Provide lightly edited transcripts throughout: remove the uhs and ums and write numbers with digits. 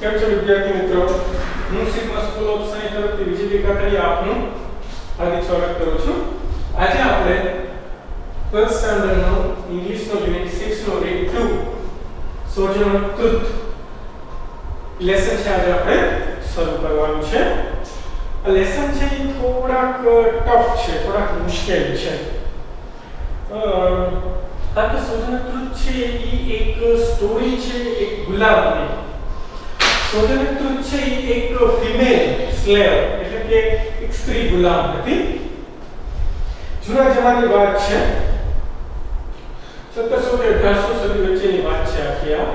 કેમ છો વિદ્યાર્થી મિત્રો? હું સિગ્મા સ્કૂલ ઓફ સાયન્સ તરફથી વિજય કાકડિયા આપનું હાર્દિક સ્વાગત કરું છું. આજે આપણે ફર્સ્ટ સ્ટાન્ડર્ડ નો ઇંગ્લિશ નો યુનિટ 6 નો રીડ 2 સોજનકૃત લેસન છે આજે આપણે શરૂ કરવાનું છે. આ લેસન છે એ થોડાક ટફ છે, થોડાક મુશ્કેલ છે. આ કે સોજનકૃત છે એ એક સ્ટોરી છે એક ગુલામની. સોજનકૃત છે એ એક ફિમેલ સ્લેવ એટલે કે એક સ્ત્રી ગુલામ હતી. જૂના જમાનાની વાત છે, 1700 કે 1800 સદી વચ્ચેની વાત છે આખી આ.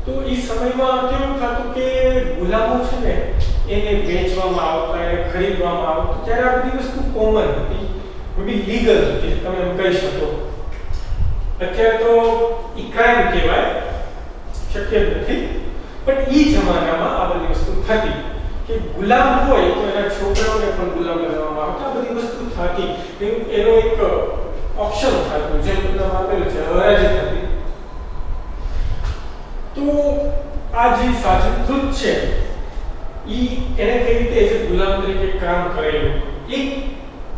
તો એ સમયમાં કેવું થતું કે ગુલામો છે ને એને વેચવામાં આવતા, એને ખરીદવામાં આવતું. ત્યારે આ બધી વસ્તુ કોમન હતી, બી લીગલ હતી, તમે એમ કહી શકો. અત્યારે તો ઈ ક્રાઇમ કહેવાય, શક્ય જ નથી. પણ ઈ જમાનામાં આ બધી વસ્તુ થતી કે ગુલામ હોય તો એના છોકરાઓને પણ ગુલામ બનાવવામાં આવતા. આ બધી વસ્તુ થતી, એનો એક ઓપ્શન થતું, જેમ નામ આપેલું છે, હરાજી થતી. તો આ જે સાજનકૃત છે ઈ એને કઈ રીતે એઝ ગુલામ તરીકે કામ કરેલું. એક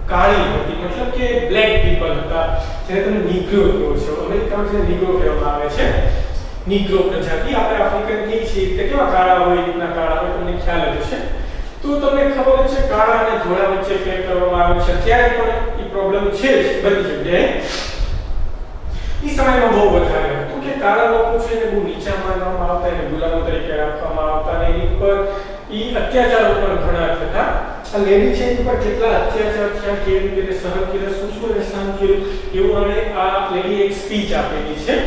કાળી હતી, મતલબ કે બ્લેક પીપલ હતા, જેને તમે નીગ્રો કહો છો. અમેરિકામાં જેને નીગ્રો કહેવામાં આવે છે, નીગ્રો પ્રજાતિ. આપણે આફ્રિકન કહીએ છીએ કે કેવા કાળા હોય, રીતના કાળા હોય, તમને ખ્યાલ જ હશે. તો તમને ખબર છે કાળા અને ધોળા વચ્ચે ફેર કરવામાં આવે છે. અત્યારે પણ એ પ્રોબ્લેમ છે જ બધી જગ્યાએ. એ સમયમાં બહુ વધારે હતું કે કાળા લોકો છે ને બહુ નીચા માનવામાં આવતા, એને ગુલામો તરીકે રાખવામાં આવતા, અને એની પર એ અત્યાચારો પણ ઘણા થતા. આ લેડી છે એની પર કેટલા અત્યાચાર થયા, કેવી રીતે સહન કર્યા, શું શું એને સહન કર્યું, એવું અને આ લેડી એક સ્પીચ આપેલી છે.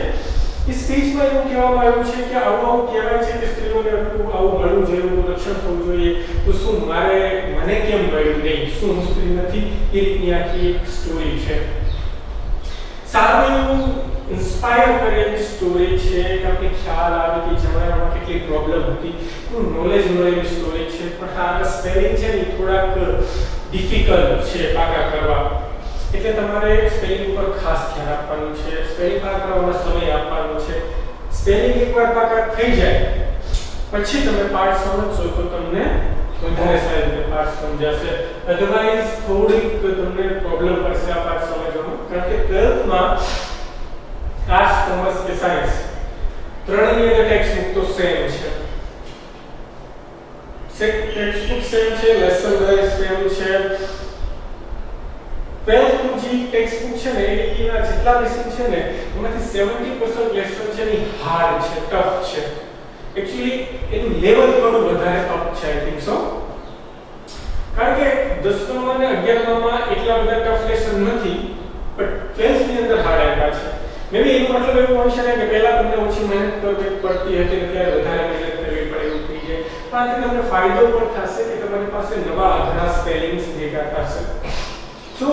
એ સ્પીચમાં એવું કહેવામાં આવ્યું છે કે આવું કહેવાય છે કે સ્ત્રીઓને આવું મળવું જોઈએ, રક્ષણ થવું જોઈએ, તો શું મને કેમ મળ્યું નહીં, શું હું સ્ત્રી નથી? એ રીતની આખી એક સ્ટોરી છે. સારું એવું ઇન્સ્પાયર કરેલી સ્ટોરી છે કે આપણે ખ્યાલ આવે કે જમાનામાં કેટલી પ્રોબ્લેમ હતી, ખૂબ નોલેજ મળેલી સ્ટોરી છે. પણ આ સ્પેલિંગ છે ને થોડાક ડિફિકલ્ટ છે પાકા કરવા, એટલે તમારે સ્પેલિંગ ઉપર ખાસ ધ્યાન આપવાનું છે. સ્પેલિંગ પાકા કરવામાં સમય આપવાનો છે. સ્પેલિંગ એકવાર પાકા થઈ જાય પછી તમે પાઠ સમજશો તો તમને વધારે સારી રીતે પાઠ સમજાશે. અધરવાઇઝ થોડીક તમને પ્રોબ્લેમ પડશે આ પાઠ સમજવામાં, કારણ કે 12th માં આર્ટ્સ, કોમર્સ કે સાયન્સ ત્રણેયની અંદર ટેક્સ્ટ બુક તો સેમ છે. ટેક્સ્ટ બુક સેમ છે, લેસન વાઇઝ સેમ છે. 12th નું જે ટેક્સ્ટ બુક છે ને એના જેટલા લેસન છે ને એમાંથી 70% લેસન છે ને હાર્ડ છે, ટફ છે. એક્ચ્યુઅલી એનું લેવલ થોડું વધારે અપ છે, આઈ થિંક સો. કારણ કે 10મા અને 11મા એટલા બધા ટફ લેસન નથી, પણ 12th ની અંદર હાર્ડ આવ્યા છે. મે બી એનો મતલબ એવું હોઈ શકે કે પહેલા તમને ઓછી મહેનત કરવી પડતી હતી અને ત્યારે વધારે મહેનત કરવી પડે એવું થઈ જાય. પણ આથી તમને ફાયદો પણ થશે કે તમારી પાસે નવા અઘરા સ્પેલિંગ્સ ભેગા થશે. જો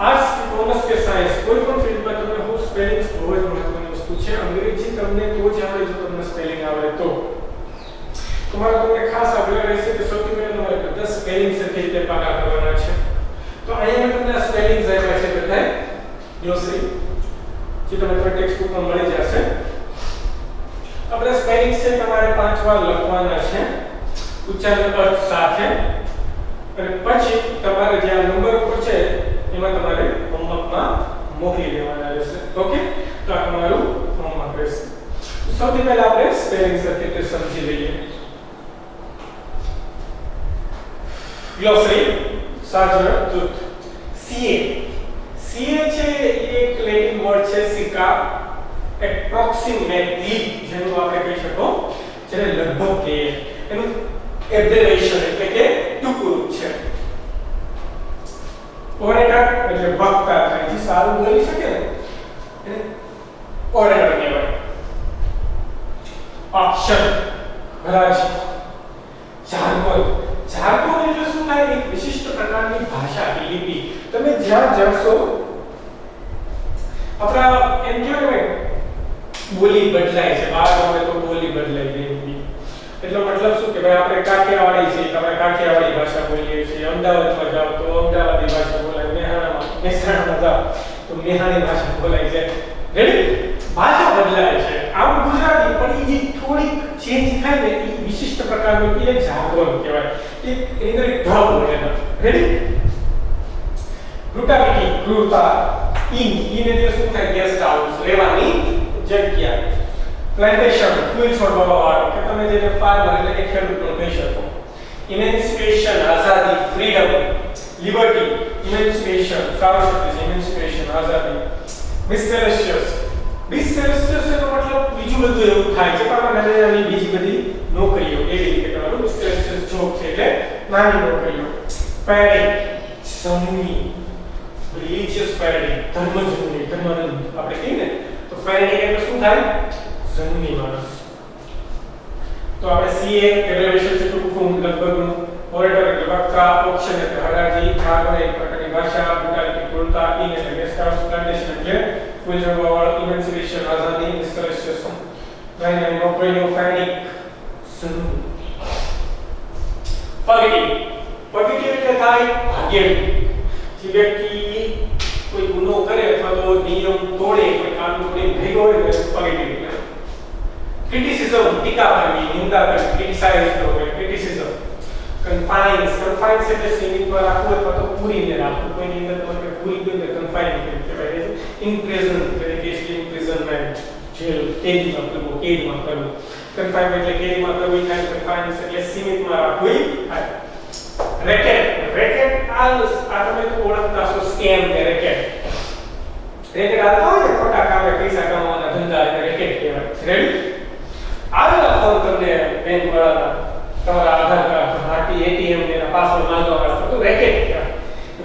આર્ટ્સ કે કોમર્સ કે સાયન્સ કોઈ પણ ફિલ્ડમાં તમને હું સ્પેલિંગ્સ બહુ જ મહત્વની વસ્તુ છે. અંગ્રેજી તમને તો જ આવડે જો તમને સ્પેલિંગ આવડે તો. તમારે તમને ખાસ આગળ રહેશે કે સૌથી પહેલા તમારે બધા સ્પેલિંગ સરખી રીતે પાકા કરવાના છે. તો અહીંયા તમને આ સ્પેલિંગ્સ આવ્યા છે બધાય ગ્લોસરી, જે તમને ટેક્સ્ટ બુકમાં મળી જશે. આપણે સ્પેલિંગ્સ છે તમારે 5 વાર લખવાના છે ઉચ્ચારણ અર્થ સાથે, અને પછી તમારે જે આ નંબર ઉપર છે એમાં તમારે હોમવર્કમાં મોકલી દેવાના રહેશે. ઓકે, તો આ તમારું હોમવર્ક રહેશે. સૌથી પહેલા આપણે સ્પેલિંગ સરખી રીતે સમજી લઈએ. ગ્લોસરી સાજનકૃત. CA છે એ એક લેટિન વર્ડ છે, સિકા, એપ્રોક્સિમેટલી, જેનું આપણે કહી શકો, જેને લગભગ કહીએ. એનું એબ્રેવિએશન એટલે કે ટૂંકું છે. ઓરેટર એટલે વક્તા થાય, જે સારું બોલી શકે ને એને ઓરેટર કહેવાય. ઓપ્શન હરાજી. જાર્ગોન એટલે શું થાય? એક વિશિષ્ટ પ્રકારની ભાષા, લિપિ. તમે જ્યાં જશો આપણા એમ કહેવાય બોલી બદલાય છે, બહાર આવે તો બોલી બદલાઈ ગઈ. એટલો મતલબ શું કે ભાઈ આપણે કાઠિયાવાડી છે, તમે કાઠિયાવાડી ભાષા બોલીએ છીએ. અમદાવાદમાં જાઓ તો અમદાવાદી ભાષા બોલાય, મહેસાણામાં જાઓ તો મેહાણી ભાષા બોલાય છે. રેડી? ભાષા બદલાય છે. આમ ગુજરાતી પણ એ થોડીક ચેન્જ થાય ને એ વિશિષ્ટ વિશિષ્ટ પ્રકારનું એક જાગરણ કહેવાય કે એની અંદર એક ઢબ હોય. રેડી? બ્રુટાલિટી, ક્રૂરતા. ઇન એટલે શું થાય? ગેસ્ટ હાઉસ, રહેવાની જગ્યા. પ્લાન્ટેશન, ફૂલ છોડવાવાળો કે તમે જેને ફાર્મર એટલે કે ખેડૂત પણ કહી શકો. ઇમેન્સિપેશન, આઝાદી, ફ્રીડમ. લિબર્ટી, ઇમેન્સિપેશન, સારો શબ્દ છે, ઇમેન્સિપેશન, આઝાદી. મિસ્ટેરિયસ, મિસ્ટેરિયસ એનો મતલબ બીજું બધું એવું થાય છે પણ નાની નાની બીજી બધી નોકરીઓ એવી રીતે કરવાનું. મિસ્ટેરિયસ જોબ છે એટલે નાની નોકરીઓ. પેરેડિંગ, સમૂહી, રિલિજિયસ પેરેડિંગ, ધર્મજનની, ધર્મનું આપણે કહીએ ને તો પેરેડિંગ એટલે શું થાય? જનની માણસ. તો આપણે સીએ એબ્રિવિએશન છે ટૂંકું ફોર્મ લગભગનું. ઓરેટર એટલે વક્તા, ઓક્શન એટલે હરાજી, જાગરણ એક પ્રકારની ભાષા, બ્રુટાલિટી, ક્રૂરતા, ઇન એટલે ગેસ્ટ હાઉસ, પ્લાન્ટેશન એટલે ફૂલ છોડવાવાળો, ઇમેન્સિપેશન, આઝાદી, મિસ્ટેરિયસ, નાની નોકરીઓ, પેરેડિંગ, જનની. પોઝિટિવ, પોઝિટિવ એટલે થાય ભાગ્યવી. જે વ્યક્તિ કોઈ ગુનો કરે અથવા તો નિયમ તોડે, કોઈ કાનૂન તોડે ભેગો હોય તો પોઝિટિવ. ક્રિટિસિઝમ, ટીકા કરવી, નિંદા કરવી, ક્રિટિસાઇઝ કરવું, ક્રિટિસિઝમ. કન્ફાઇન્સ, કન્ફાઇન્સ એટલે સીમિત પર રાખવું અથવા તો પૂરીને રાખવું. કોઈની અંદર તમે પૂરી કરીને કન્ફાઇન કહેવાય છે. ઇમ્પ્રિઝન એટલે કે ઇમ્પ્રિઝનમેન્ટ, જેલ, કેદીમાં કરવું, કેદમાં કરવું. કન્ફાઇન એટલે કેદમાં કરવું થાય. કન્ફાઇન્સ એટલે સીમિતમાં રાખવું થાય. રેકેટ, રેકેટ આ તમે તો ઓળખતા છો, સ્કેમ કે રેકેટ. રેકેટ આ હોય ને ખોટા કામે પૈસા કમાવાના ધંધા એટલે રેકેટ કહેવાય. રેડી? આવેલા ફોન તમને બેંક વાળાના તમારા આધાર કાર્ડ, માટી, એટીએમ ને પાસવર્ડ માંગવા વાળા તો રેકેટ કહેવાય.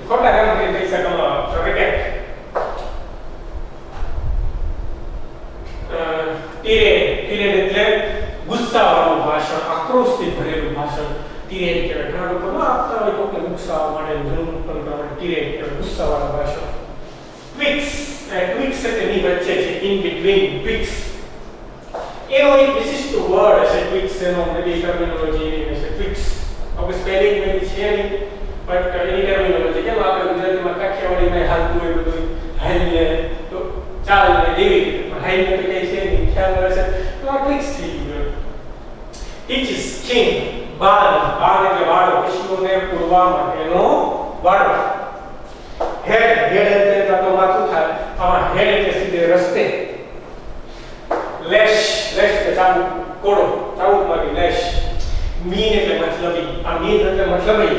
ખોટા કામ કરી પૈસા કમાવા તો રેકેટ. ટીરેડ, ટીરેડ એટલે ગુસ્સાવાળું ભાષણ, આક્રોશથી ભરેલું ભાષણ. ટીરેડ કહેવાય. ઘણા લોકો ન આપતા હોય કોઈને ગુસ્સાવા માટે જરૂર પણ પ્રમાણે ટીરેડ કહેવાય, ગુસ્સાવાળા ભાષણ. ટ્વિક્સ, ટ્વિક્સ એટલે ની વચ્ચે છે, ઇન બિટવીન, ટ્વિક્સ. એનો એક વિશિષ્ટ વર્ડ છે ટ્વિક્સ, એનો મેબી ટર્મિનોલોજી એની છે ટ્વિક્સ. આપણે સ્પેલિંગ મેબી છે નહીં બટ એની ટર્મિનોલોજી કેમ આપણે ગુજરાતીમાં કાઠિયાવાડીમાં હાલતું હોય બધું હાઈને તો ચાલ ને એવી રીતે પણ હાઈને તો કઈ છે નહીં ખ્યાલ આવે છે તો આ ટ્વિક્સ થઈ ગયું. ટીચિસ, કિંગ, બાણ, બાણ એટલે વાળો, પશુઓને પૂરવા માટેનો વાળો. હેડ, હેડ એટલે તો માથું થાય, આમાં હેડ એટલે સીધે રસ્તે. લેશ, લેશ એટલે ચાબુક, કોડો, ચાબુક મારી લેશ. મીન એટલે મતલબી, આ મીન એટલે મતલબી.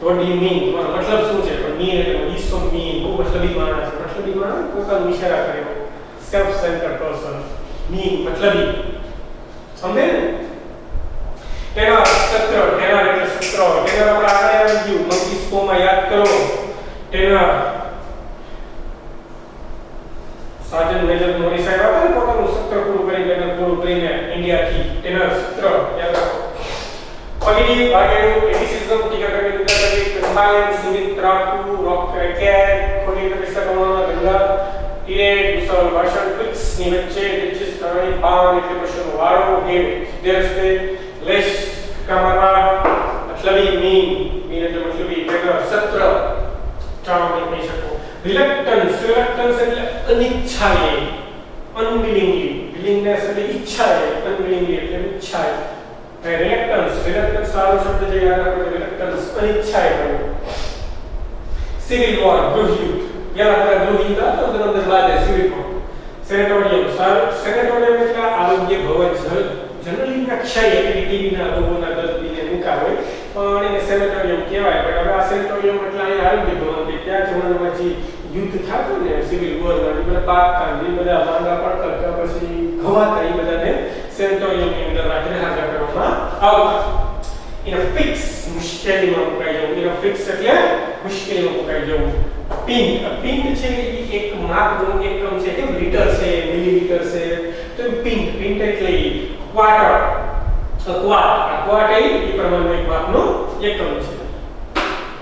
What do you mean? તમારો મતલબ શું છે? પણ મીન એટલે he is so mean, બહુ મતલબી માણસ છે. મતલબી માણસ પોતાનો ઇશારા કરે, સેલ્ફ સેન્ટર્ડ પર્સન. મીન મતલબી. સમજે ને? તેના સત્ર, તેના એટલે સત્ર, તેના આપણે આગળ આવી ગયું મંકી સ્કોમાં યાદ કરો. તેના સાજન મેજર મોરી સાહેબ હતા ને પોતાનું સત્ર પૂરું કરીને ઇન્ડિયાથી તેના સત્ર યાદ રાખો. પોઝિટિવ, ભાગેડું, ક્રિટિસિઝમ, ટીકા કરવી, નિંદા કરવી, કન્ફાઇન, સીમિત રાખવું, રોક રેકેટ, ખોટી પૈસા કમાવાના ધંધા, ટીરેડ, ગુસ્સાવાળું ભાષણ, ટ્વિક્સ ની વચ્ચે, ડિચિસ, કરણી, બાણ એટલે પશુનો વાળો, હેડ, સીધે રસ્તે, લેશ, કામરા, મતલબી, મીન, મીન એટલે મતલબી, તેના સત્ર, ચાવણી કહી શકો. રિલક્ટન્સ, રિલક્ટન્સ એટલે અનિચ્છાએ, અનવિલિંગલી, વિલિંગનેસ એટલે ઈચ્છાએ, અનવિલિંગલી એટલે ઈચ્છાએ. રિલક્ટન્સ, રિલક્ટન્સ સારો શબ્દ છે યાદ રાખો. રિલક્ટન્સ અનિચ્છાએ કરવું. સિવિલ વોર, ગૃહયુદ્ધ, યાદ રાખો. ગૃહયુદ્ધ આ તો અંદર બાદ સિવિલ વોર. સેનેટોરિયમ, સેનેટોરિયમ એટલે આરોગ્ય ભવન. જનરલી ના ક્ષય એટલે ટીબીના રોગોના દર્દીને મૂકા હોય પણ એને સેનેટોરિયમ કહેવાય. પણ હવે આ સેનેટોરિયમ એટલે અહીંયા આરોગ્ય ભવન કે ત્યાં જમાનામાં જે યુદ્ધ થતું ને સિવિલ વોરમાં એ બધા પાકતા એ બધા માંગા પડતા પછી ઘવાતા એ બધાને સેનેટોરિયમની અંદર રાખીને હાજર કરવામાં આવતા. એનો ફિક્સ મુશ્કેલીમાં મુકાઈ જવું. એનો ફિક્સ એટલે મુશ્કેલીમાં મુકાઈ જવું. પિન્ટ, પિન્ટ છે એ એક માપનું એકમ છે કે લીટર છે, મિલીમીટર છે. તો પિન્ટ, પિન્ટ એટલે ક્વાર્ટર, ક્વાર્ટ એ પ્રમાણનું એક માપનું એકમ છે.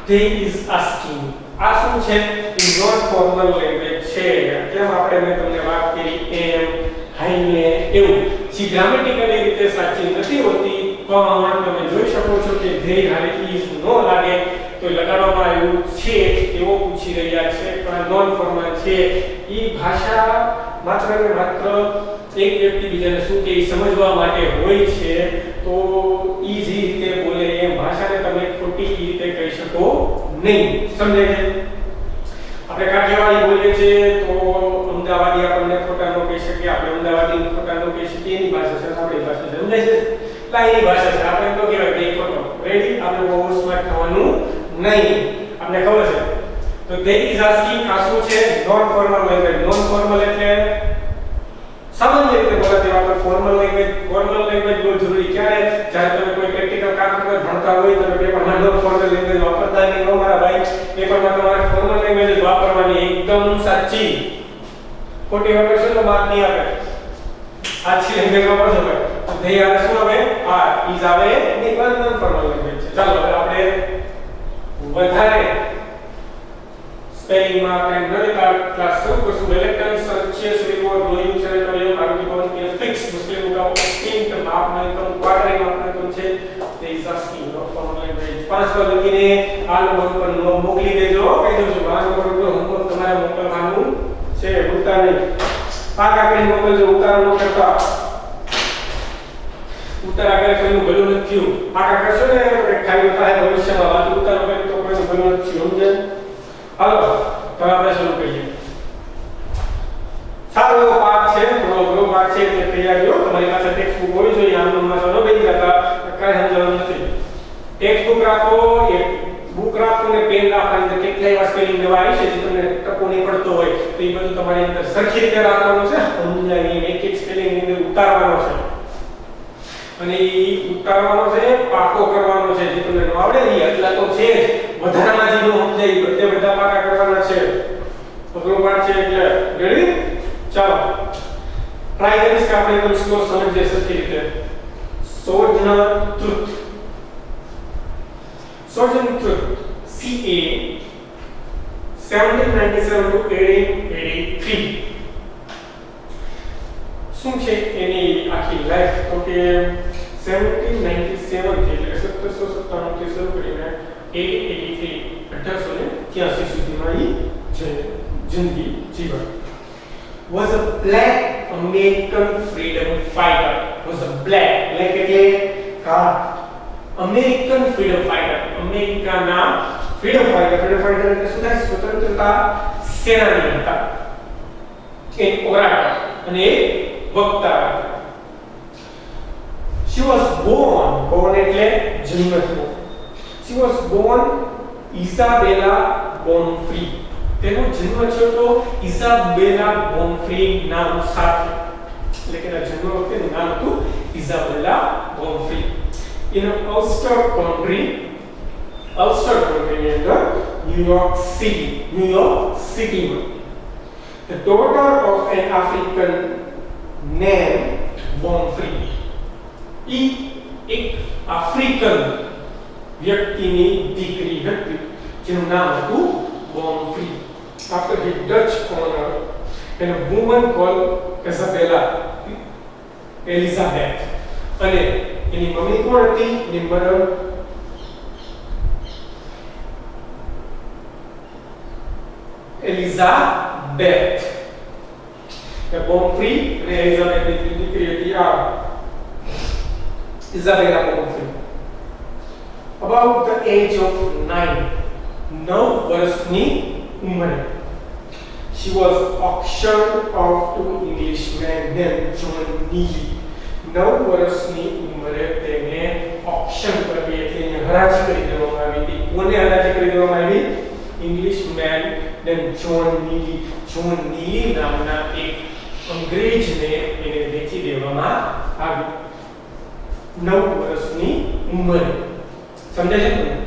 They is asking, આ શું છે? નોન ફોર્મલ લેંગ્વેજ છે. કેમ આપણે મેં તમને વાત કરી એમ હાઈને એવું જે ગ્રામેટિકલી રીતે સાચી નથી હોતી પણ તમે જોઈ શકો છો કે ધ્યેય હારે is નો લાગે તો લગાડવામાં આવ્યું છે એવો પૂછી રહ્યા છે પણ નોન ફોર્મલ છે. એ ભાષા માત્ર ને માત્ર એક વ્યક્તિ બીજાને શું કે સમજવા માટે હોય છે તો ઈઝી રીતે બોલે એ ભાષાને તમે ખોટી રીતે કહી શકો નહીં. સમજાય છે? આપણે કાઠિયાવાડી બોલીએ છીએ તો અમદાવાદી આપણને ખોટા ન કહી શકીએ, આપણે અમદાવાદી ખોટા ન કહી શકીએ, એની ભાષા છે આપણી ભાષા છે. સમજાય છે? લાઈની ભાષા છે, આપણે તો કહેવાય કે ખોટો. રેડી? આપણે બહુ સ્માર્ટ થવાનું નહીં. આપણે ખબર છે. તો they is asking આ શું છે? Non formal language. Non formal એટલે સામાન્ય રીતે બોલાતી વાત. ફોર્મલ લેંગ્વેજ, ફોર્મલ લેંગ્વેજ બહુ જરૂરી ક્યારે? જ્યારે તમે કોઈ પ્રેક્ટિકલ કામ કરવા ભણતા હોય તમે પેપરમાં નોન ફોર્મલ લેંગ્વેજ વાપરતા નહીં હો મારા ભાઈ. પેપરમાં તમારે ફોર્મલ લેંગ્વેજ વાપરવાની. એકદમ સાચી. ખોટી વાપરશો તો માર્ક નહીં આપે. સાચી લેંગ્વેજ વાપરશો ભાઈ તો they આવે શું આવે? are is આવે એ નોન ફોર્મલ લેંગ્વેજ છે. ચાલો હવે આપણે વધારે સ્પેલિંગ માં આપણે નવી ક્લાસ શરૂ કરશું. રિલેક્ટન્સ, સર્ચિયસ, રિવોર્ડ, લોયુ, સેરેટોરિયમ, આર્ગ્યુમેન્ટ કે ફિક્સ મુસ્લિમ કા ઇન્ટ માપ નહીં ક્વાર્ટરિંગ આપણે તો છે તે is asking no formal language. 5 પર લખીને આ નંબર પર નો મોકલી દેજો. કહી દેજો આ નંબર પર હોમવર્ક તમારે મોકલવાનું છે. ભૂલતા નહીં. પાક આકડી મોકલજો. ઉતારો ન કરતા. ઉતાર આગળ કોઈનું ભલું નથી થયું. પાકા કરશો ને ખાલી થાય ભવિષ્યમાં વાત ઉતારો કરી તો કોઈનું ભલું નથી થયું. સમજે? હાલો તો આપણે શરૂ કરીએ. સારો એવો પાઠ છે, થોડો અઘરો પાઠ છે એટલે તૈયારીઓ તમારી પાસે ટેક્સ્ટ બુક હોવી જોઈએ. આમ માં તો ન બેસી જતા, કાંઈ સમજવાનું નથી. ટેક્સ્ટ બુક રાખો, એક બુક રાખો ને પેન રાખો. અંદર કેટલાય એવા સ્પેલિંગ એવા આવી છે જે તમને ટકો નહીં પડતો હોય તો એ બધું તમારી અંદર સરખી રીતે રાખવાનું છે. સમજાવી એક એક સ્પેલિંગ ની અંદર ઉતારવાનો છે અને એ ઉતારવાનો છે, પાકો કરવાનો છે. જે તમને ન આવડે એ એટલા તો છે જ, વધારાના જે નો સમજાય બધે બધા પાકા કરવાના છે. અઘરો પાઠ છે એટલે રેડી? ચાલો ટ્રાય કરીશ કે આપણે એકદમ સ્લો સમજીએ સરખી રીતે. સોજનર ટ્રુથ. સોજનર ટ્રુથ CA 1797 to 1883 શું છે એની આખી લાઈફ? તો કે 1797 થી એટલે 1797 થી શરૂ કરીને 1883 1883 સુધીમાં ઈ છે જિંદગી જીવન. Was a black American freedom fighter. Was a black એટલે American freedom fighter. અમેરિકાના freedom fighter. freedom fighter એટલે શું થાય? સ્વતંત્રતા સેનાની હતા. એક ઓરાટર અને એક વક્તા હતા. She was born એટલે જન્મ થયો. She was born Isabella Bonfrey. તેનો જન્મ થયો તો ઇઝાબેલા બોન્ફ્રી નામ સાથે. એટલે કે જન્મ વખતે નામ હતું ઇઝાબેલા બોન્ફ્રી. In Ulster County ની અંદર New York City માં. The daughter of an African named Bonfrey. એક આફ્રિકન વ્યક્તિની દીકરી હતી જેનું નામ હતું Bonfrey. After the Dutch owner and a woman called Elizabeth. અને એની મમ્મી કોણ હતી? એની મધર Elizabeth. The Bonfrey અને એલિઝાબેથ ની દીકરી હતી આ Isabella Bonfrey. About the age of 9 વર્ષની ઉંમરે she was auctioned off to Englishman named John Neely. 9 વર્ષની ઉંમરે તેને ઓક્શન કરવી એટલે એને હરાજી કરી દેવામાં આવી હતી. કોને હરાજી કરી દેવામાં આવી? Englishman named John Neely. John Neely નામના એક અંગ્રેજને એને વેચી દેવામાં આવી 9 વર્ષની ઉંમરે. સમજાય છે તમને?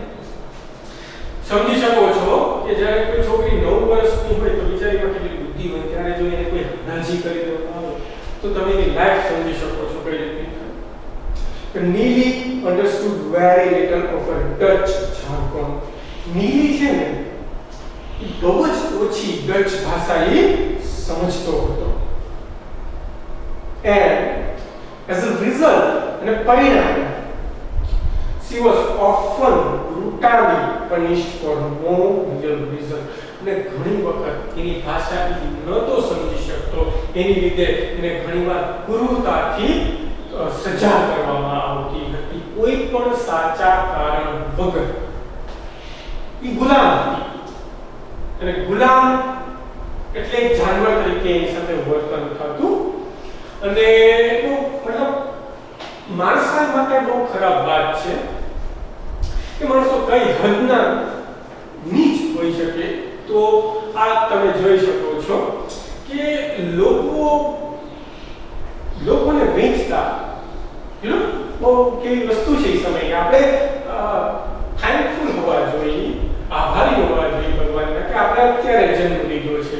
સમજી શકો છો કે જ્યારે કોઈ છોકરી 9 વર્ષની હોય તો બિચારીમાં કેટલી બુદ્ધિ હોય. ત્યારે જો એને કોઈ હરાજી કરી દેવામાં આવે તો તમે એની લાઈફ સમજી શકો છો કઈ રીતે. Neely understood very little of a Dutch jargon. Neely છે ને એ બહુ જ ઓછી ડચ ભાષા એ સમજતો હતો. And as a result અને પરિણામે she was often brutally punished for no real reason. અને ઘણી વખત એની ભાષા ન તો સમજી શકતો એની લીધે એને ઘણીવાર ક્રૂરતાથી સજા કરવામાં આવતી હતી કોઈ પણ સાચા કારણ વગર. એ ગુલામ હતી અને ગુલામ એટલે જાનવર તરીકે એની સાથે વર્તન થતું અને મતલબ માણસ માટે બહુ ખરાબ વાત છે કે માણસો કઈ હદના નીચ હોઈ શકે. તો આ તમે જોઈ શકો છો કે લોકોને વેચતા બહુ કેવી વસ્તુ છે એ સમયે આપણે થેન્કફુલ હોવા જોઈએ, આભારી હોવા જોઈએ ભગવાનના કે આપણે અત્યારે જન્મ લીધો છે,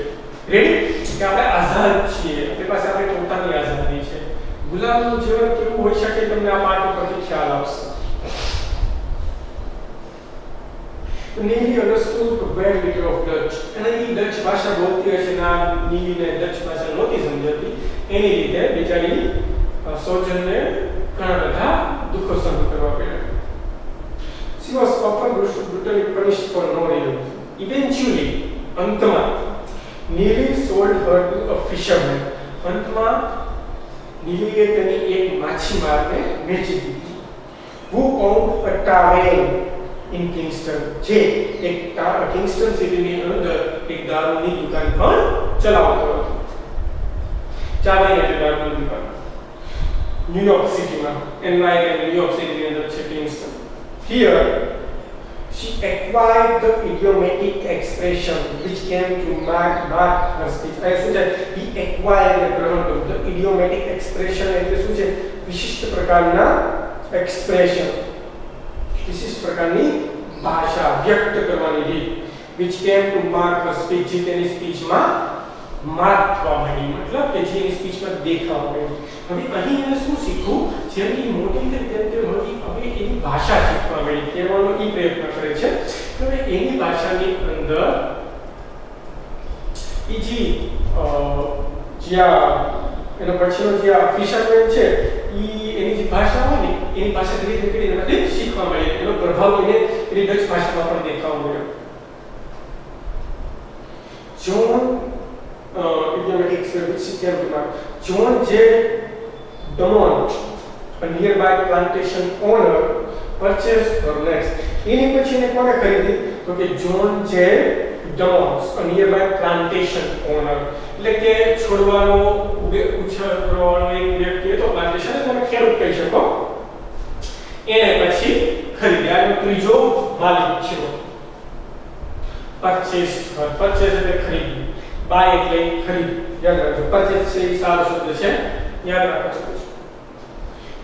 રેડી, કે આપણે આઝાદ છીએ, આપણી પાસે આપણી પોતાની આઝાદી છે. ગુલામનું જીવન કેવું હોઈ શકે તમને આ પાઠ પરથી ખ્યાલ આવશે. Neely understood very little of Dutch. અને એ ડચ ભાષા બોલતી હશે ના નીલીને ડચ ભાષા નહોતી સમજાતી એની રીતે બિચારી સોજનને ઘણા બધા દુઃખો સહન કરવા પડ્યા. She was often brutally punished for no reason. Eventually, અંતમાં Neely sold her to a fisherman. અંતમાં નીલીએ તેની એક માછીમારને વેચી દીધી. Who owned a tavern in Kingston, જે એક કિંગસ્ટન સિટીની અંદર એક દારૂની દુકાન પણ ચલાવતો હતો. ચાવેન એટલે દારૂની દુકાન ન્યુયોર્ક સિટીમાં, એનવાય ન્યુયોર્ક સિટીની અંદર છે Kingston. Here she acquired the idiomatic expression which came to mark her speech. I શું છે he acquired the ગ્રહણ કર્યું. The idiomatic expression એટલે શું છે વિશિષ્ટ પ્રકારના એક્સપ્રેશન, વિશિષ્ટ પ્રકારની ભાષા વ્યક્ત કરવાની રીત which came to mark her speech. જે તેની સ્પીચમાં માર્ક થવા માંડી, મતલબ કે જે એની સ્પીચમાં દેખાવા માંડી. હવે અહીં એને શું શીખવું, જેમ એ મોટી થઈ તેમ તેમ હવે એની ભાષા શીખવા માંડી, કહેવાનો એ પ્રયત્ન કરે છે. હવે એની ભાષાની અંદર એ જ્યાં એનો પછીનો જે આ ફિશરમેન છે એની જે ભાષા હોય ને એની ભાષા ધીરે ધીરે એનાથી શીખવા મળે, એનો પ્રભાવ એને એની ડચ ભાષામાં પણ દેખાવા મળ્યો. જોન idiomatic expression જોન જે ડમોન્ટ, a nearby plantation owner, purchased her lands. એની પછી એને કોને ખરીદી તો કે જોન જે ડમોન્ટ, a nearby plantation owner, એટલે કે છોડવાનો ઉછેર કરવાનો એક વ્યક્તિ હતો, પ્લાન્ટેશન તમે ખેડૂત કહી શકો, એને પછી ખરીદ્યા. એનો ત્રીજો માલિક છે. પરચેસ એટલે ખરીદી, બાય એટલે ખરીદ, યાદ રાખજો. પરચેસ છે એ સારો શબ્દ છે, યાદ રાખજો.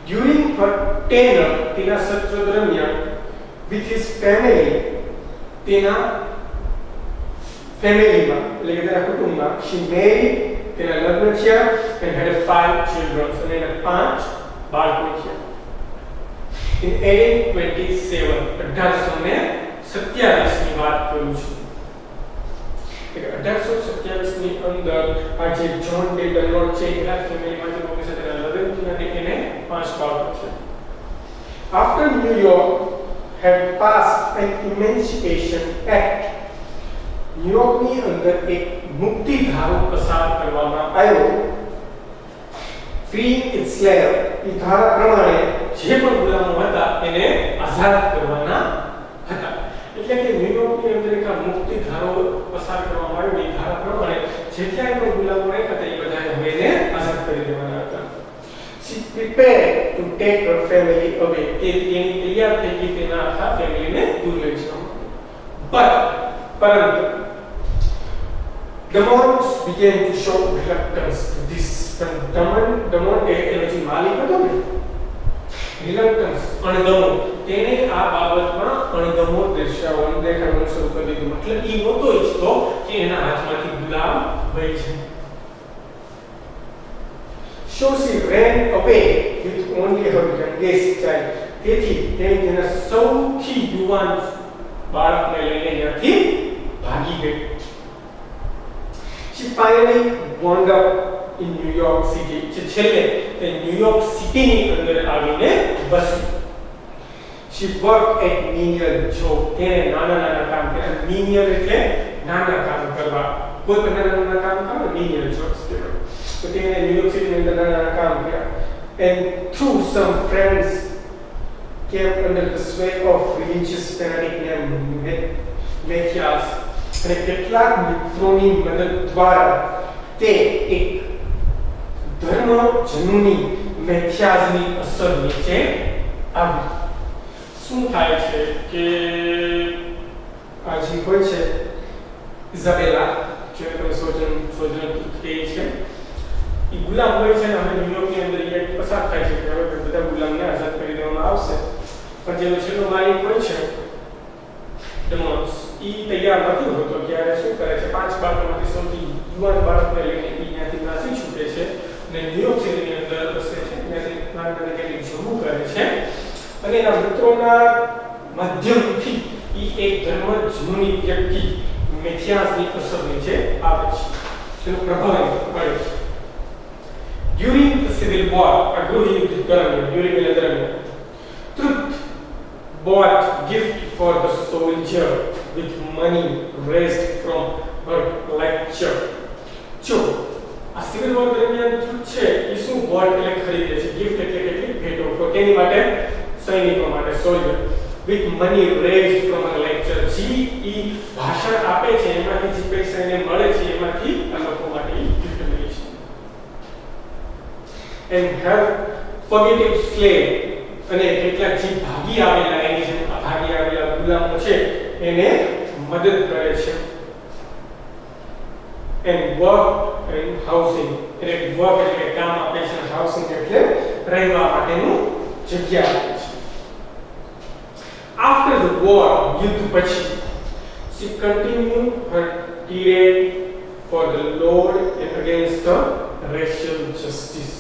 ડ્યુરિંગ her tenure, તેના સત્ર દરમિયાન, with his family, તેના ફેમિલીમાં એટલે કે તેના કુટુંબમાં, she married, તેના લગ્ન થયા, and had 5 children, અને એના 5 બાળકો થયા. In 1827, 1827 ની વાત કરું છું. 1827 ની અંદર આ જે જોન ડે ડનલોટ છે એના ફેમિલીમાંથી લોકો સાથે લગ્ન થયા અને એને 5 બાળકો છે. After New York had passed an Emancipation Act, ન્યુયોર્કની અંદર એક મુક્તિ ધારો પસાર કરવામાં આવ્યો. Freeing its slave, એ ધારા પ્રમાણે જે પણ ગુલામો હતા એને આઝાદ કરવાના હતા. એટલે કે ન્યુયોર્કની અંદર એક મુક્તિ ધારો પસાર કરવામાં આવ્યો. એ ધારા પ્રમાણે જેટલા પણ ગુલામો રહેતા હતા એ બધાને હવે એને આઝાદ કરી દેવાના હતા. She prepared to take her family away. તેની તૈયાર થઈ ગઈ તેના આખા ફેમિલીને દૂર લઈ જવા. પરંતુ Demons began to show reluctance to this. Demon એનો જે માલિક હતો ને, reluctance, અણગમો, તેને આ બાબતમાં અણગમો દેખાડવાનું શરૂ કરી દીધું. મતલબ એ નહોતો ઈચ્છતો કે એના હાથમાંથી ગુલામ વહી જાય. So she ran away with only her youngest child. તેથી તેણે તેના સૌથી યુવાન બાળકને લઈને ત્યાંથી ભાગી ગઈ. She finally wound up in New York City. છેલ્લે તે ન્યુયોર્ક સિટીની અંદર આવીને વસી. She worked at menial job. તેને નાના કામ કર્યા. menial એટલે નાના કામ કરવા. કોઈ પણ નાના કામ કરે menial jobs કહેવાય. તો તેને ન્યુયોર્ક સિટીની અંદર નાના કામ કર્યા. and through some friends came under the sway of religious fanatic named Matthias. અને કેટલાક મિત્રોની મદદ દ્વારા તે એક ધર્મ જનૂની મેથિયાઝની અસર નીચે આવી. શું થાય છે કે આ જે હોય છે ઇઝાબેલા, જે તમે સોજન કહે છે, એ ગુલામ હોય છે ને, હવે ન્યુયોર્કની અંદર એ પસાર થાય છે કે હવે બધા ગુલામને આઝાદ કરી દેવામાં આવશે, પણ જેનો છેલ્લો માલિક હોય છે ડેમોન્સ, એ તૈયાર નથી હોતો. ત્યારે શું કરે છે, 5 બાળકોમાંથી સૌથી યુવાન બાળકને લઈને એ ત્યાંથી નાસી છૂટે છે અને ન્યુયોર્ક સિટીની અંદર વસે છે. ત્યાંથી નાના કેટલીક જોવું કરે છે અને એના મિત્રોના માધ્યમથી એ એક ધર્મ જૂની વ્યક્તિ મેથિયાસની અસર નીચે આવે છે, તેનો પ્રભાવ પડે છે. During the civil war, during the દરમિયાન Truth bought gift for the soldier with money raised from her lecture. જો આ સિવિલ વોર દરમિયાન Truth છે એ શું બોટ એટલે ખરીદે છે, ગિફ્ટ એટલે કેટલી ભેટો, કેની માટે? સૈનિકો માટે, soldier. with money raised from her lecture. જે ઈ ભાષણ આપે છે એમાંથી જે પૈસા એને મળે છે એમાંથી આ લોકો માટે ગિફ્ટ મળે છે. and have fugitive slave, અને કેટલાક જે ભાગી આવેલા, એની જે ભાગી આવેલા ગુલામો છે એને મદદ કરે છે. and work and housing, એટલે વર્ક એટલે કામ આપે છે, હાઉસિંગ એટલે રહેવા માટેનું જગ્યા આપે છે. after the war, યુદ્ધ પછી she continued her tirade for the Lord and against the racial justice.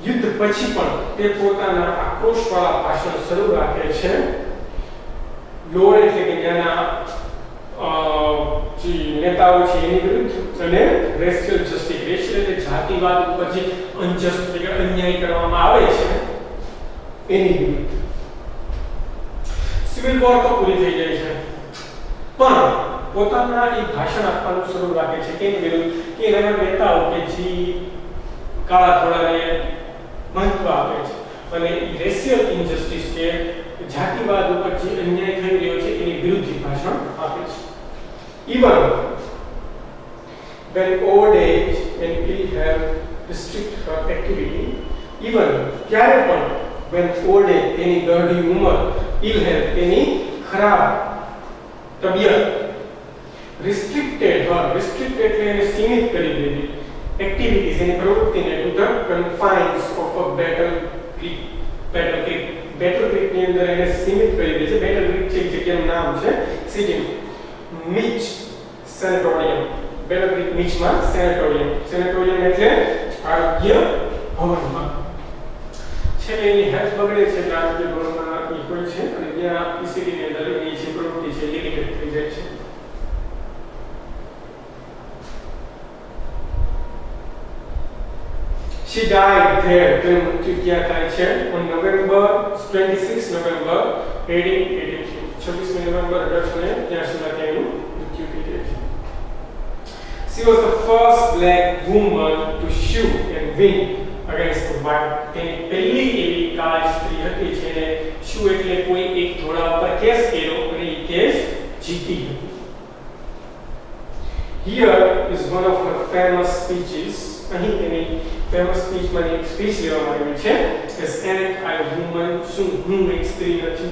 યુદ્ધ પછી પણ તે પોતાના આક્રોશવાળા ભાષણ શરૂ રાખે છે. લોર્ડ એટલે કે ત્યાંના જે નેતાઓ છે એની વિરુદ્ધ, અને રેશિયલ જસ્ટિસ, રેશિયલ એટલે જાતિવાદ ઉપર જે અનજસ્ટ એટલે અન્યાય કરવામાં આવે છે એની વિરુદ્ધ. સિવિલ વોર તો પૂરી થઈ જાય છે, પણ પોતાના એ ભાષણ આપવાનું શરૂ રાખે છે કેની વિરુદ્ધ? કે એના નેતાઓ કે જે કાળા ધોળાને મહત્વ આપે છે અને રેશિયલ ઇનજસ્ટિસ કે જાતિવાદ ઉપર જે અન્યાય થઈ રહ્યો છે એની વિરુદ્ધ ભાષણ આપે છે. even when old age and ill health restrict her activity, even ત્યારે પણ when old age એની ગરડી ઉંમર, ill health એની ખરાબ તબિયત, restricted એટલે એને સીમિત કરી દીધી, activities એની પ્રવૃત્તિને to the confines of a battle creek ની અંદર એને સીમિત કરી દે છે. બેટલ ક્રીક છે એક જગ્યાનું નામ છે, city Mich sanatorium, Battle Creek મિચમાં સેનેટોરિયમ એટલે આરોગ્ય ભવનમાં છે. એની હેલ્થ બગડે છે એટલે આરોગ્ય ભવનમાં એ હોય છે અને ત્યાં એ સિટીની અંદર એની જે પ્રવૃત્તિ છે લિમિટેડ થઈ જાય છે. She died there, તેનું મૃત્યુ ત્યાં થાય છે on November 26 November 1883. 26 નવેમ્બર 1883 તેનું મૃત્યુ થઈ જાય છે. She was the first black woman to shoot and win against the white. તેની પહેલી એવી કાળી સ્ત્રી હતી જેને શું એટલે કોઈ એક ઘોડા ઉપર કેસ કર્યો અને એ કેસ જીતી હતી. Here is one of her famous speeches. અહીં તેની ફેમસ સ્પીચ માં એક સ્પીચ લેવામાં આવી છે, as an I woman, શું હું એક સ્ત્રી નથી,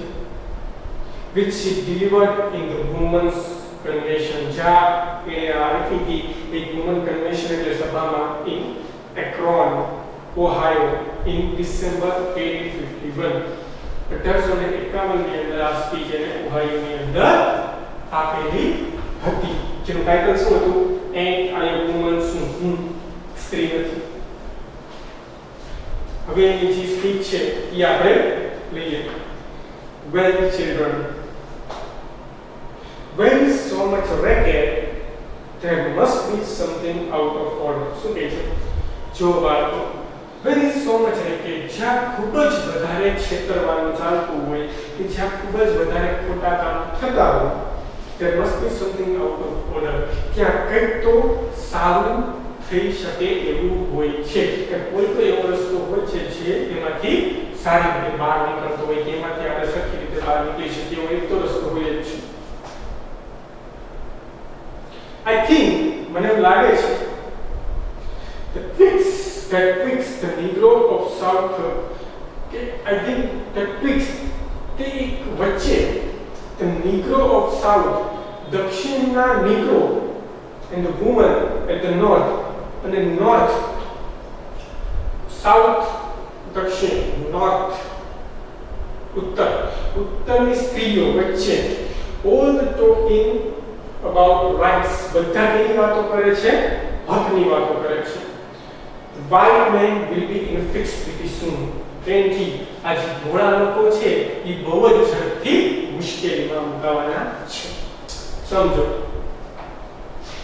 which she delivered in the women's convention. જા એ આરતી की એક women convention એટલે સભામાં in Akron, Ohio in December 1851. 1851 ની અંદર આ સ્પીચ એને ઓહાયોની અંદર આપેલી હતી, જેનું ટાઇટલ શું હતું? And I woman, શું હું સ્ત્રી નથી. હવે એની જે સ્પીચ છે એ આપણે લઈએ. Well children, when so much racket, there must be something out of order. શું કહે છે? જો બાળકો, when so much racket, જ્યાં ખૂબ જ વધારે છેતરવાનું ચાલતું હોય કે જ્યાં ખૂબ જ વધારે ખોટા કામ થતા હોય, there must be something out of order. ત્યાં કંઈક તો સારું થઈ શકે એવું હોય છે કે કોઈ તો એવો રસ્તો હોય છે જે એમાંથી સારી રીતે બહાર નીકળતો હોય કે એમાંથી આપણે સરખી રીતે બહાર નીકળી શકીએ એવો એક તો રસ્તો હોય જ છે. I think મને એવું લાગે છે that Twix the Negro of South I think that Twix તે એક વચ્ચે the Negro of South દક્ષિણના Negro and the woman at the north and the north south દક્ષિણ north ઉત્તરની સ્ત્રીઓ વચ્ચે all the talking about rights બધા કેની વાતો કરે છે હકની વાતો કરે છે. The white man will be in fix pretty soon. ટ્રેનથી આ જે ભોળા લોકો છે એ બહુ જ ઝડપથી મુશ્કેલીમાં મુકાવાના છે. સમજો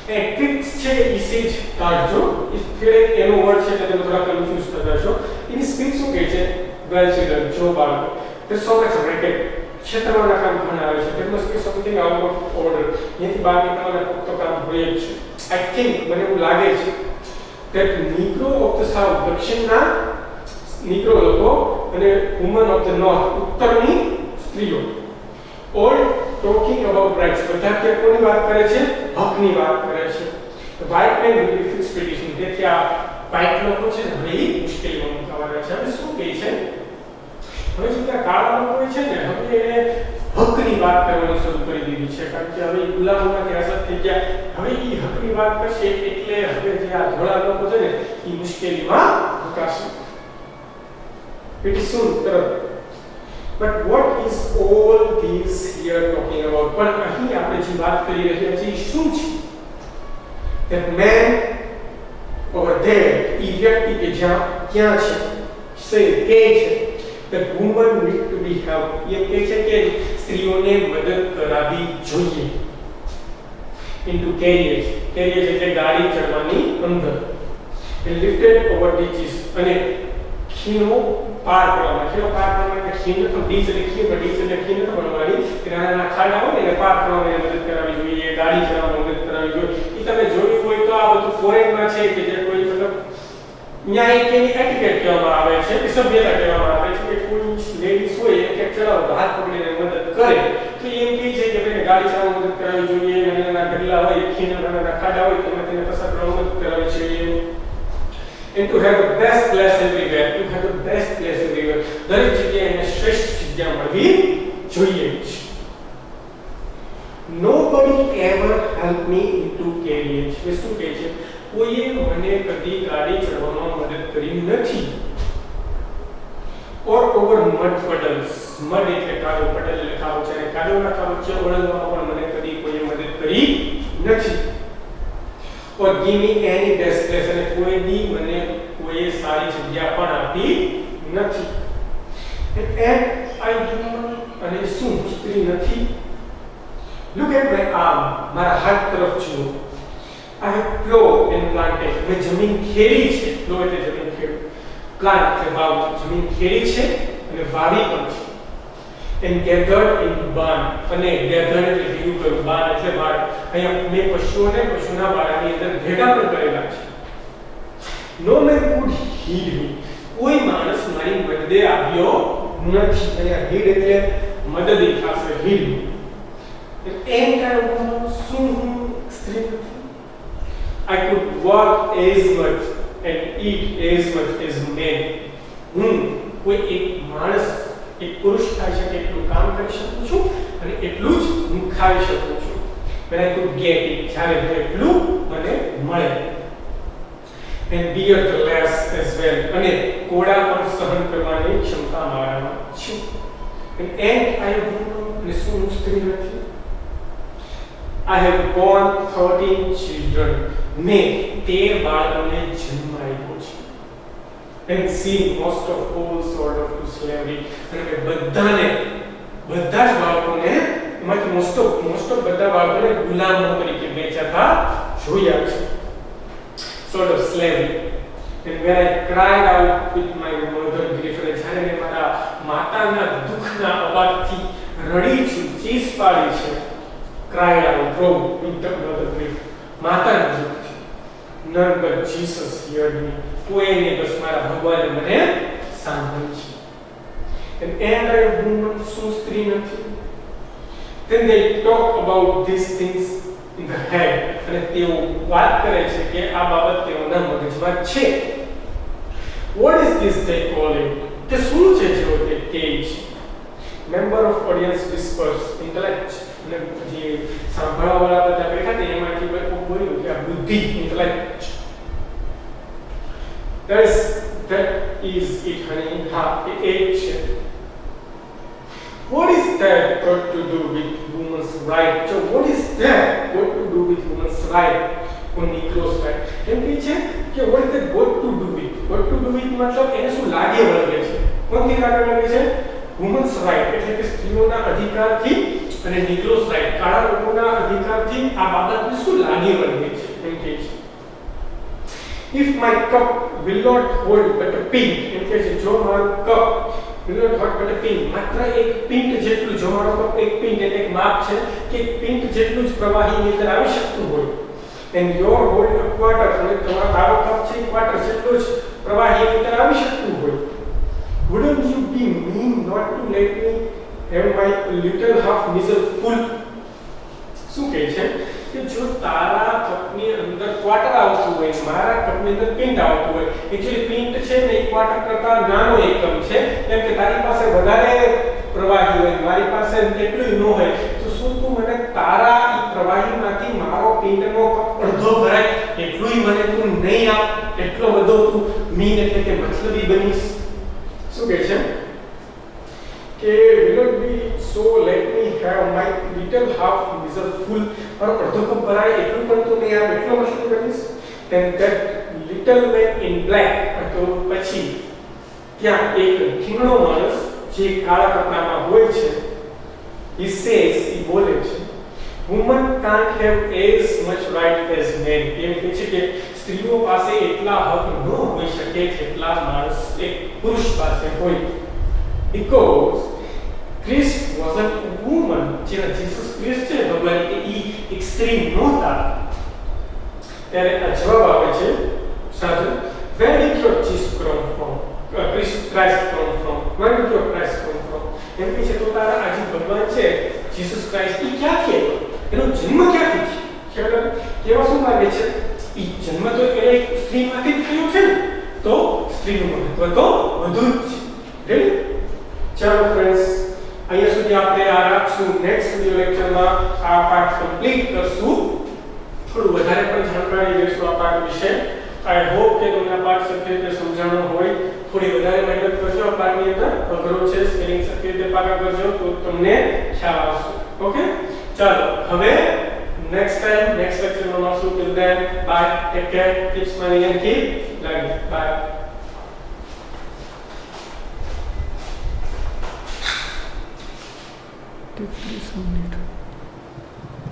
એ ટ્રિક્સ છે એ સેજ કાઢજો. એ ફેર એનો વર્ડ છે એટલે તમે થોડા કન્ફ્યુઝ થતા છો. એની સ્પીચ શું કહે છે? વેલ ચિલ્ડ્રન જો બાળકો there's so much racket ક્ષેત્રમાંના કામ ઘણા આવે છે. there must be something out of order. એથી બહાર નીકળવાના પુખ્તો કામ હોય જ છે. I think મને એવું લાગે છે that Negro of the South દક્ષિણના Negro લોકો અને woman of the North ઉત્તરની સ્ત્રીઓ all talking about rights બધા કે કોની વાત કરે છે? હકની વાત કરે છે. The white man will be fixed petition. તેથી આ white લોકો છે ને હવે મુશ્કેલીમાં મુકાવાના છે. હવે શું કહે છે? હવે જે કાળા લોકો છે ને હવે એને હકની વાત કરવાની શરૂ કરી દીધી છે કારણ કે હવે ગુલામોમાંથી આઝાદ થઈ ગયા. હવે એ હકની વાત કરશે એટલે હવે જે આ ધોળા લોકો છે ને એ મુશ્કેલીમાં મુકાશે. Pretty soon તરત. But what is all this here talking about? પણ અહીં આપણે જે વાત કરી રહ્યા છીએ શું છે? That man over there એ વ્યક્તિ કે જ્યાં ક્યાં છે say કે છે that woman need to be helped. ये કહે છે કે સ્ત્રીઓને મદદ કરાવી જોઈએ. into carriage એટલે ગાડી ચડવાની અંદર and lifted over ditches અને ખીણો પાર કરવામાં ખીણ તો ડીચ એટલે ખીણ તો બનવાની નાના ખાડા હોય ને એને પાર કરવામાં મદદ કરાવી જોઈએ. ગાડી ચડાવવામાં મદદ કરાવી જોઈએ. એ તમે જોયું હોય તો આ બધું ફોરેનમાં છે કે જે કોઈ મતલબ ન્યાય કેની એટિકેટ કહેવામાં આવે છે કે સભ્યતા કહેવામાં આવે છે કે કોઈ લેડીઝ હોય કે ચલાવો હાથ પકડીને મદદ કરે તો એમ કહે છે કે ભાઈ ગાડી ચલાવવામાં મદદ કરાવી જોઈએ. નાના ગલ્લા હોય ખીણ નાના ખાડા હોય તો તેને પસાર કરવામાં મદદ કરાવી જોઈએ. And to have the best place everywhere, દરેક જગ્યાએ એને શ્રેષ્ઠ જગ્યા મળવી જોઈએ. Nobody ever helped me into carriage. એ શું કહે છે? કોઈએ મને કદી ગાડી ચડવામાં મદદ કરી નથી. or over mud puddles. mud એટલે કાદવ, puddle એટલે ખાડો છે. અને કાદવના ખાબોચિયા ઓળંગવામાં પણ મને કદી કોઈએ મદદ કરી નથી. or give me any best place. અને કોઈ દી મને કોઈએ સારી જગ્યા પણ આપી નથી. and I do અને શું સ્ત્રી નથી? look at my arm. મારા હાથ તરફ જુઓ. I have plowed and planted. મેં જમીન ખેડી છે. plow એટલે જમીન ખેડવું. plant એટલે વાવવું. જમીન ખેડી છે અને વાવી પણ છે. and gathered in barn. અને gathered એટલે ભેગું કરવું. barn એટલે વાડ. અહીંયા મેં પશુઓને પશુના વાડાની અંદર ભેગા પણ કરેલા છે. no man could heed me. કોઈ માણસ મારી મદદે આવ્યો નથી. અહીંયા heed એટલે મદદી ખાસે heed. એમ કારણ શું સ્ત્રી નથી? I could work as much and eat as much as men. કોઈ એક માણસ એક પુરુષ થાય છે એટલું કામ કરી શકું છું અને એટલું જ હું ખાઈ શકું છું. when I could get it જ્યારે એટલું મને મળે. and bear the less as well. અને કોડા પણ સહન કરવાની ક્ષમતા મારામાં છે. and I have અને શું સ્ત્રી નથી? I have born 13 children. મેં 13 બાળકોને જન્મ આપ્યો છે. and seen most of all sort of to slavery. અને બધા જ બાળકોને એમાંથી most of બધા બાળકોને ગુલામો તરીકે વેચાતા જોયા છે. sort of slavery. and when I cried out with my mother grief. અને જ્યારે મેં મારા માતાના દુઃખના અવાજથી રડી છું, ચીસ પાડી છે. cried out, roared with the mother grief. માતાના દુઃખ. none but Jesus heard me. કોઈ નહીં, બસ મારા ભગવાને મને સાંભળી છે. And a woman શું સ્ત્રી નથી. Then they talk about these things in the head. અને તેઓ વાત કરે છે કે આ બાબત તેઓના મગજમાં છે. What is this they call it? તે શું છે જેઓ તે કહે છે? Member of audience whispers intellect. અને જે સાંભળવાવાળા બધા બેઠા હતા એમાંથી કોઈ બોલ્યું કે આ બુદ્ધિ intellect. That is it, honey. હા, એ છે. What is that got to do with woman's right? So what is that got to do with woman's right? On Negro's right. એમ કે છે કે what is that got to do with? Got to do with મતલબ એને શું લાગે વળગે છે? કોણથી લાગે વળગે છે? woman's right એટલે કે સ્ત્રીઓના અધિકારથી અને Negro's right કાળા લોકોના અધિકારથી આ બાબતને શું લાગે વળગે છે એમ કે છે. If my cup will not hold but a pint, એમ કે છે જો મારું cup will not hold but a pint, માત્ર એક પિન્ટ જેટલું, જો મારો કપ એક પિન્ટ એટલે એક માપ છે કે એક પિન્ટ જેટલું જ પ્રવાહીની અંદર આવી શકતું હોય, and your hold a quarter, અને તમારો કપ છે ક્વાર્ટર જેટલું જ પ્રવાહીની અંદર આવી શકતું હોય, wouldn't you be mean not to let me have my little half measure full? શું કહે છે કે જો તારા કપની અંદર ક્વાર્ટર આવતું હોય, મારા કપની અંદર પિન્ટ આવતું હોય, એક્ચ્યુઅલી પિન્ટ છે ને એક ક્વાર્ટર કરતા નાનો એકમ છે, એમ કે તારી પાસે વધારે પ્રવાહી હોય, મારી પાસે એટલું ન હોય, તો શું તું મને તારા ઈ પ્રવાહીમાંથી મારો પિન્ટનો કપ અડધો ભરાય એટલું મને તું નહીં આપ? એટલો બધો તું મીન એટલે કે મતલબી બનીશ? શું કહે છે કે will not be so let me have my little half measure full, और અડધો કપ ભરાય એટલું પણ તું નહીં આપ, એટલો મતલબ કરીશ? then that little man in black, તો પછી ત્યાં એક ખીણો માણસ જે કાળા કપડામાં હોય છે, he says, he બોલે છે, woman can't have as much right as men. એમ કહે છે કે સ્ત્રીઓ પાસે એટલા હક ન હોઈ શકે જેટલા માણસ એક પુરુષ પાસે હોય. Because Christ wasn't a woman. જેના જીસસ ક્રિસ્ટ છે ભગવાન કે ઈ એક સ્ત્રી નહોતા. ત્યારે આ જવાબ આપે છે સાધુ, where did your Jesus come from? Christ come from? Where did your Christ come from? એમ કે છે તો તારા આ જે ભગવાન છે જીસસ ક્રાઇસ્ટ ઈ ક્યાંથી આવ્યો? એનો જન્મ ક્યાંથી થયો? કેવા શું લાગે છે? ઈ જન્મ તો એને એક સ્ત્રીમાંથી જ થયો છે ને, તો સ્ત્રીનું મહત્વ તો વધુ જ છે. રેડી? ચાલો ફ્રેન્ડ્સ, અહીંયા સુધી આપણે આ રાખશું. નેક્સ્ટ વિડિયો લેક્ચરમાં આ પાઠ કમ્પ્લીટ કરશું, થોડું વધારે પણ જાણકારી લેશું આ પાઠ વિશે. આઈ હોપ કે તમને આ પાઠ સરખી રીતે સમજાણો હોય. થોડી વધારે મહેનત કરજો આ પાઠની અંદર, અઘરો છે, સ્પેલિંગ સરખી રીતે પાકા કરજો તો તમને ખ્યાલ આવશે. ઓકે, ચાલો હવે નેક્સ્ટ ટાઈમ નેક્સ્ટ લેક્ચરમાં મળશું. Till then bye, take care, keep smiling and keep learning. Bye. Take this on it.